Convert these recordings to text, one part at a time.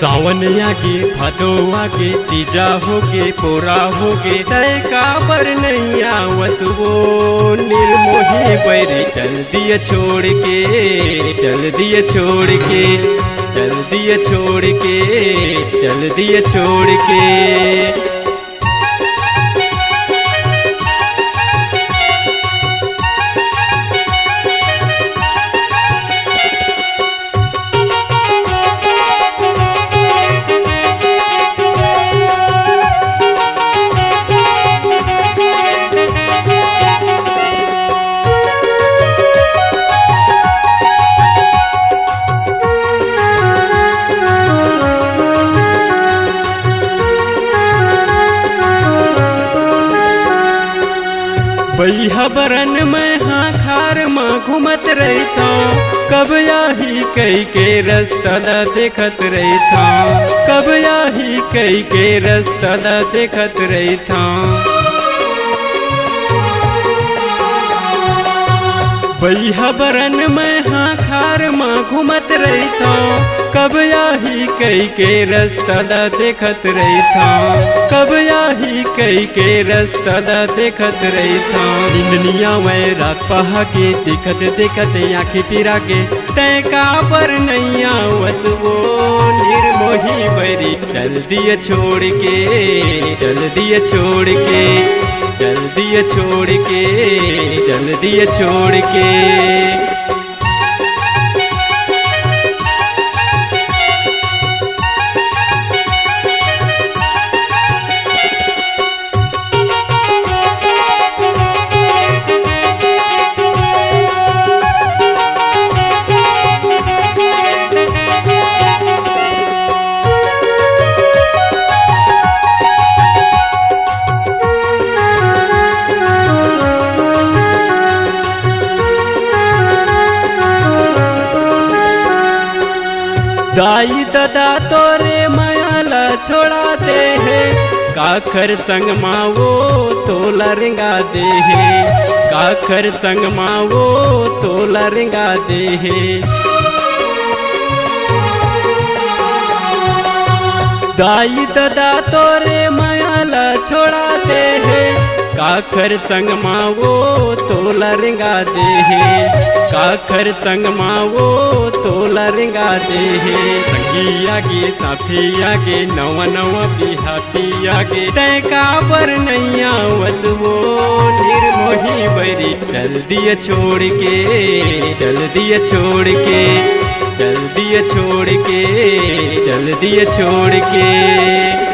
सावन आगे भादो आगे तीजा होगे पोरा होगे तय का पर नैया वसुओ निर्मोही बैरी चल दिए छोड़ के चल दिए छोड़ के चल दिए छोड़ के चल दिए छोड़ के। बैहा बरन में हाँ खार माँ घूमत रहता कब याही कई के रास्ता देखत रहता कब याही कई के रास्ता देखत रहता। बैहा बरन में हाँ खार माँ घूमत रहता कब याही कई के रास्ता देखत रहता कब याही कई के रास्ता देखत रहता। दुनिया में रात पहा के देखत देखत आँखें पिरा के तय का पर नैया वसुओ निर्मोही बैरी चल दिए छोड़ के चल दिए छोड़ के चल दिए छोड़ के चल दिए छोड़ के। दाई दादा तोरे मायाला छोड़ाते हैं काखर संग मावो तोला रिंगा दे है काखर संग मावो तोला रिंगा दे है। दाई दादा तोरे मायाला छोड़ाते हैं काखर संग मावो तोला रिंगा दे है काखर संग मावो तोला रिंगा दे है। संगी आगे साथी आगे नवा नवा बिहाती आगे तय का पर नैया वसुओ निर्मोही बैरी चल दिए छोड़ के चल दिए छोड़ के चल दिए छोड़ के चल दिए छोड़ के।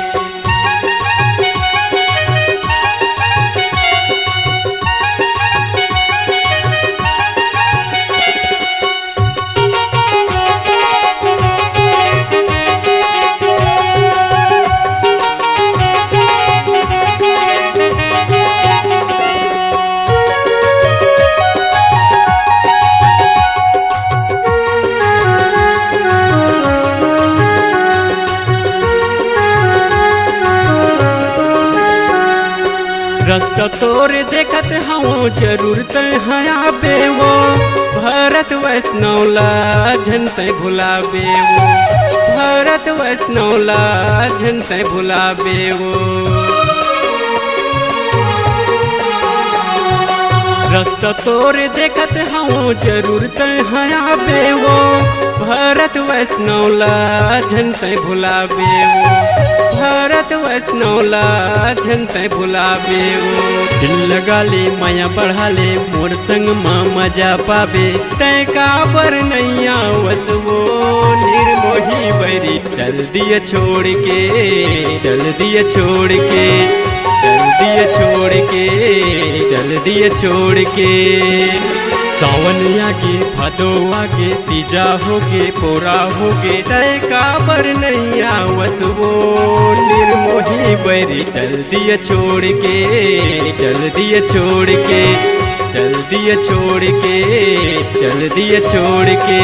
रास्ता तोर देखत हूँ जरूरत है बेवो भरत वैष्णवला झनते भुलाबे वो भरत वैष्णवला झनते भुलाबे वो। रास्ता तोर देखत हूँ जरूरत है बेवो भरत वैष्णवला झनते भुलाबे वो भरत वैष्णवला झनते भुलाबे वो। दिल लगा ले माया बढ़ा ले मोर संग माँ मजा पाबे तय का पर नैया वसुओ निर्मोही बैरी चल दिए छोड़ के चल दिए छोड़ के चल दिए छोड़ के चल दिए छोड़ के। सावन आगे भादो आगे तीजा होगे पोरा होगे तय का पर नैया वसुओ निर्मोही बैरी चल दिए छोड़ के चल दिए छोड़ के चल दिए छोड़ के चल दिए छोड़ के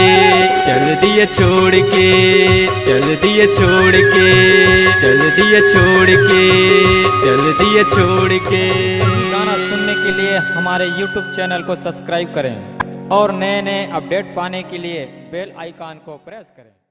चल दिए छोड़ के चल दिए छोड़ के चल दिए छोड़ के चल दिए छोड़ के। गाना सुनने के लिए हमारे YouTube चैनल को सब्सक्राइब करें और नए नए अपडेट पाने के लिए बेल आइकॉन को प्रेस करें।